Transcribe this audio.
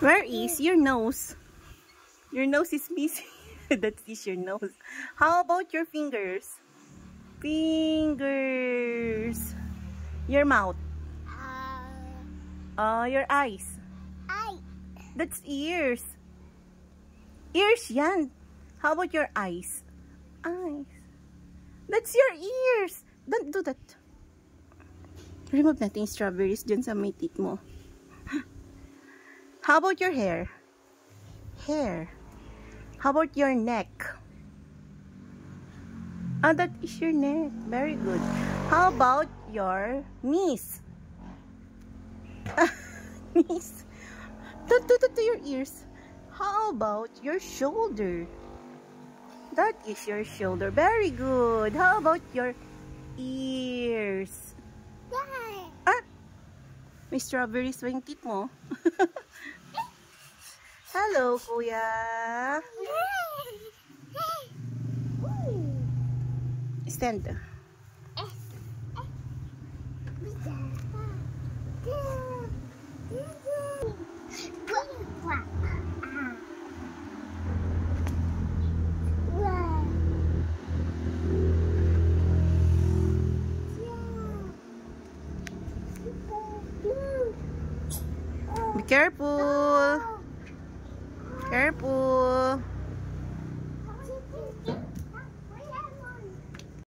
Where is your nose? Your nose is missing. That is your nose. How about your fingers? Fingers. Your mouth. Your eyes. That's ears. Ears yan. How about your eyes? Eyes. That's your ears. Don't do that. Remove natin yung strawberries dyan sa may teeth mo. How about your hair? Hair. How about your neck? That is your neck. Very good. How about your knees? Knees. Don't do that to your ears. How about your shoulder? That is your shoulder. Very good. How about your ears? May strawberries ba yung teeth mo? Hello, kuya. Stand. Be careful. Careful.